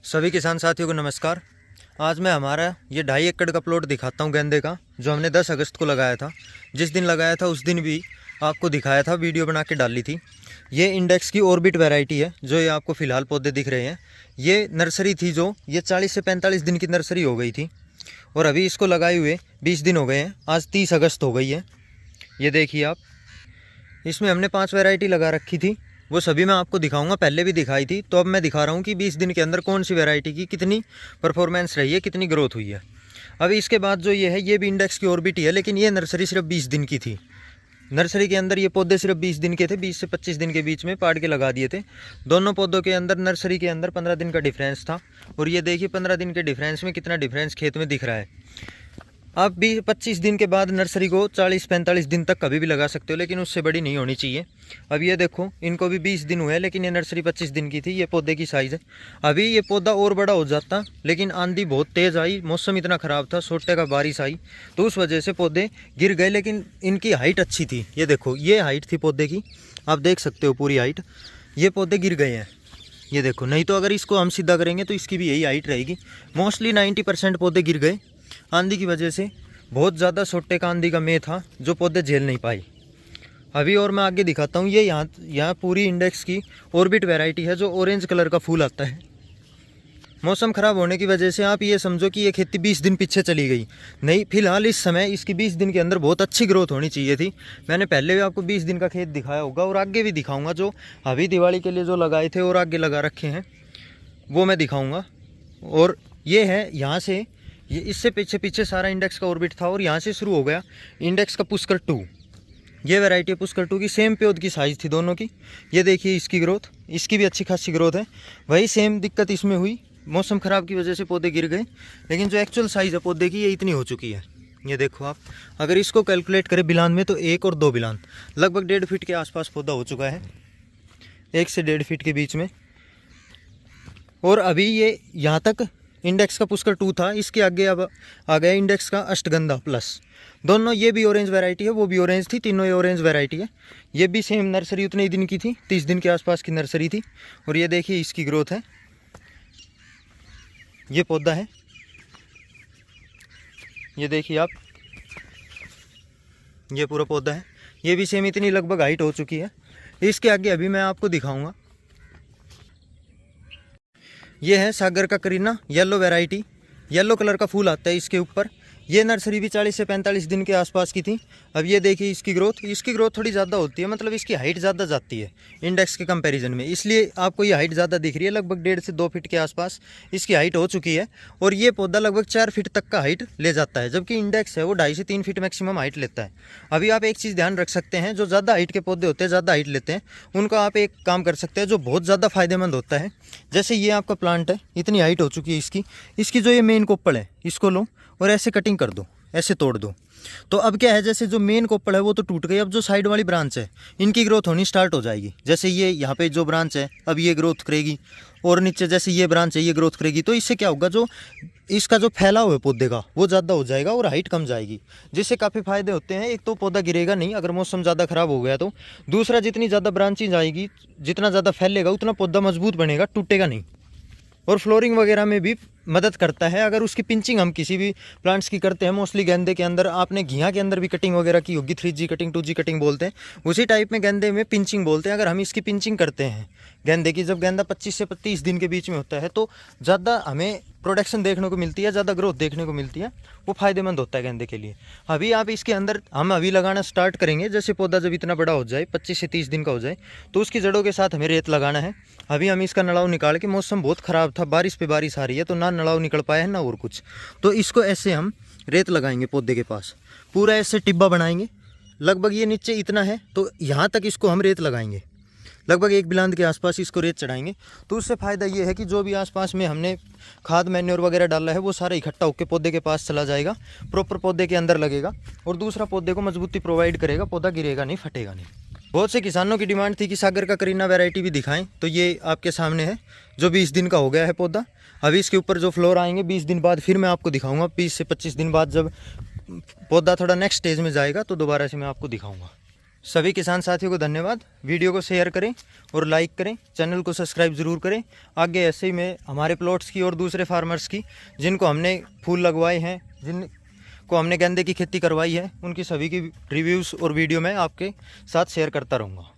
सभी किसान साथियों को नमस्कार। आज मैं हमारा ये 2.5 एकड़ का प्लॉट दिखाता हूँ गेंदे का, जो हमने 10 अगस्त को लगाया था। जिस दिन लगाया था उस दिन भी आपको दिखाया था, वीडियो बना के डाली थी। ये इंडेक्स की ऑर्बिट वैरायटी है, जो ये आपको फ़िलहाल पौधे दिख रहे हैं। ये नर्सरी थी, जो ये 40 से 45 दिन की नर्सरी हो गई थी और अभी इसको लगाए हुए 20 दिन हो गए हैं। आज 30 अगस्त हो गई है। ये देखिए आप, इसमें हमने 5 वैरायटी लगा रखी थी, वो सभी मैं आपको दिखाऊंगा। पहले भी दिखाई थी, तो अब मैं दिखा रहा हूँ कि 20 दिन के अंदर कौन सी वैरायटी की कितनी परफॉर्मेंस रही है, कितनी ग्रोथ हुई है। अभी इसके बाद जो ये है, ये भी इंडेक्स की ऑर्बिट ही है, लेकिन ये नर्सरी सिर्फ 20 दिन की थी। नर्सरी के अंदर ये पौधे सिर्फ 20 दिन के थे, 20 से 25 दिन के बीच में पाड़ के लगा दिए थे। दोनों पौधों के अंदर नर्सरी के अंदर 15 दिन का डिफरेंस था, और ये देखिए 15 दिन के डिफरेंस में कितना डिफरेंस खेत में दिख रहा है। आप भी 25 दिन के बाद नर्सरी को 40-45 दिन तक कभी भी लगा सकते हो, लेकिन उससे बड़ी नहीं होनी चाहिए। अब ये देखो, इनको भी 20 दिन हुए, लेकिन ये नर्सरी 25 दिन की थी। ये पौधे की साइज़ है। अभी ये पौधा और बड़ा हो जाता, लेकिन आंधी बहुत तेज़ आई, मौसम इतना ख़राब था, सोटे का बारिश आई, तो उस वजह से पौधे गिर गए। लेकिन इनकी हाइट अच्छी थी। ये देखो, ये हाइट थी पौधे की, आप देख सकते हो पूरी हाइट। ये पौधे गिर गए हैं, ये देखो। नहीं तो अगर इसको हम सीधा करेंगे तो इसकी भी यही हाइट रहेगी। मोस्टली 90% पौधे गिर गए आंधी की वजह से। बहुत ज़्यादा सोटे का आंधी का में था, जो पौधे झेल नहीं पाए। अभी और मैं आगे दिखाता हूँ। ये यहाँ पूरी इंडेक्स की ऑर्बिट वैरायटी है, जो ऑरेंज कलर का फूल आता है। मौसम ख़राब होने की वजह से आप ये समझो कि ये खेती 20 दिन पीछे चली गई। नहीं, फिलहाल इस समय इसकी 20 दिन के अंदर बहुत अच्छी ग्रोथ होनी चाहिए थी। मैंने पहले भी आपको 20 दिन का खेत दिखाया होगा, और आगे भी दिखाऊंगा। जो अभी दिवाली के लिए जो लगाए थे और आगे लगा रखे हैं, वो मैं दिखाऊंगा। और ये है यहाँ से, ये इससे पीछे पीछे सारा इंडेक्स का ऑर्बिट था, और यहाँ से शुरू हो गया इंडेक्स का पुष्कर 2। ये वैरायटी है पुष्कर 2 की। सेम पौध की साइज़ थी दोनों की। ये देखिए इसकी ग्रोथ, इसकी भी अच्छी खासी ग्रोथ है। वही सेम दिक्कत इसमें हुई, मौसम ख़राब की वजह से पौधे गिर गए, लेकिन जो एक्चुअल साइज़ है पौधे की, ये इतनी हो चुकी है। ये देखो आप, अगर इसको कैलकुलेट करें बिलान में, तो 1 और 2 बिलान, लगभग 1.5 फीट के आसपास पौधा हो चुका है, 1 से 1.5 फीट के बीच में। और अभी ये यहाँ तक इंडेक्स का पुष्कर 2 था, इसके आगे अब आ गया इंडेक्स का अष्टगंधा प्लस। दोनों, ये भी ऑरेंज वैरायटी है, वो भी ऑरेंज थी, तीनों ये ऑरेंज वैरायटी है। ये भी सेम नर्सरी उतने ही दिन की थी, 30 दिन के आसपास की नर्सरी थी। और ये देखिए इसकी ग्रोथ है। ये पौधा है, ये देखिए आप, ये पूरा पौधा है। ये भी सेम इतनी लगभग हाइट हो चुकी है। इसके आगे अभी मैं आपको दिखाऊंगा। ये है सागर का Kareena, yellow variety, yellow colour का फूल आता है इसके ऊपर। ये नर्सरी भी 40 से 45 दिन के आसपास की थी। अब ये देखिए इसकी ग्रोथ थोड़ी ज़्यादा होती है, मतलब इसकी हाइट ज़्यादा जाती है इंडेक्स के कंपैरिजन में, इसलिए आपको ये हाइट ज़्यादा दिख रही है। लगभग 1.5 से 2 फीट के आसपास इसकी हाइट हो चुकी है, और ये पौधा लगभग 4 फीट तक का हाइट ले जाता है, जबकि इंडेक्स है वो 2.5 से 3 फीट मैक्सिमम हाइट लेता है। अभी आप एक चीज़ ध्यान रख सकते हैं, जो ज़्यादा हाइट के पौधे होते हैं, ज़्यादा हाइट लेते हैं, उनका आप एक काम कर सकते हैं, जो बहुत ज़्यादा फायदेमंद होता है। जैसे ये आपका प्लांट है, इतनी हाइट हो चुकी है इसकी जो ये मेन कोप्पड़ है, इसको लो और ऐसे कटिंग कर दो, ऐसे तोड़ दो। तो अब क्या है, जैसे जो मेन कोप्पड़ है वो तो टूट गई, अब जो साइड वाली ब्रांच है, इनकी ग्रोथ होनी स्टार्ट हो जाएगी। जैसे ये यहाँ पे जो ब्रांच है, अब ये ग्रोथ करेगी, और नीचे जैसे ये ब्रांच है, ये ग्रोथ करेगी। तो इससे क्या होगा, जो इसका जो फैलाव है पौधे का, वो ज़्यादा हो जाएगा और हाइट कम जाएगी, जिससे काफ़ी फायदे होते हैं। एक तो पौधा गिरेगा नहीं अगर मौसम ज़्यादा ख़राब हो गया तो। दूसरा, जितनी ज़्यादा ब्रांचेज आएगी, जितना ज़्यादा फैलेगा, उतना पौधा मजबूत बनेगा, टूटेगा नहीं। और फ्लोरिंग वगैरह में भी मदद करता है। अगर उसकी पिंचिंग हम किसी भी प्लांट्स की करते हैं, मोस्टली गेंदे के अंदर, आपने घिया के अंदर भी कटिंग वगैरह की होगी, 3G कटिंग 2G कटिंग बोलते हैं, उसी टाइप में गेंदे में पिंचिंग बोलते हैं। अगर हम इसकी पिंचिंग करते हैं गेंदे की, जब गेंदा 25 से 30 दिन के बीच में होता है, तो ज़्यादा हमें प्रोडक्शन देखने को मिलती है, ज़्यादा ग्रोथ देखने को मिलती है, वो फ़ायदेमंद होता है गेंदे के लिए। अभी आप इसके अंदर, हम अभी लगाना स्टार्ट करेंगे, जैसे पौधा जब इतना बड़ा हो जाए, 25 से 30 दिन का हो जाए, तो उसकी जड़ों के साथ हमें रेत लगाना है। अभी हम इसका नड़ाव निकाल के, मौसम बहुत ख़राब था, बारिश पे बारिश आ रही है, तो ना नड़ाव निकल पाया है ना और कुछ, तो इसको ऐसे हम रेत लगाएंगे पौधे के पास, पूरा ऐसे टिब्बा बनाएंगे। लगभग ये नीचे इतना है, तो यहाँ तक इसको हम रेत लगाएंगे, लगभग 1 बिलांद के आसपास इसको रेत चढ़ाएंगे। तो उससे फ़ायदा ये है कि जो भी आसपास में हमने खाद मैन्योर वगैरह डाला है, वो सारा इकट्ठा होकर पौधे के पास चला जाएगा, प्रॉपर पौधे के अंदर लगेगा, और दूसरा पौधे को मजबूती प्रोवाइड करेगा, पौधा गिरेगा नहीं, फटेगा नहीं। बहुत से किसानों की डिमांड थी कि सागर का करीना वैरायटी भी दिखाएं, तो ये आपके सामने है, जो 20 दिन का हो गया है पौधा। अभी इसके ऊपर जो फ्लोर आएंगे 20 दिन बाद, फिर मैं आपको दिखाऊंगा। 20 से 25 दिन बाद जब पौधा थोड़ा नेक्स्ट स्टेज में जाएगा, तो दोबारा से मैं आपको दिखाऊंगा। सभी किसान साथियों को धन्यवाद। वीडियो को शेयर करें और लाइक करें, चैनल को सब्सक्राइब ज़रूर करें। आगे ऐसे ही मैं हमारे प्लॉट्स की और दूसरे फार्मर्स की जिनको हमने फूल लगवाए हैं, जिनको हमने गेंदे की खेती करवाई है, उनकी सभी की रिव्यूज़ और वीडियो मैं आपके साथ शेयर करता रहूँगा।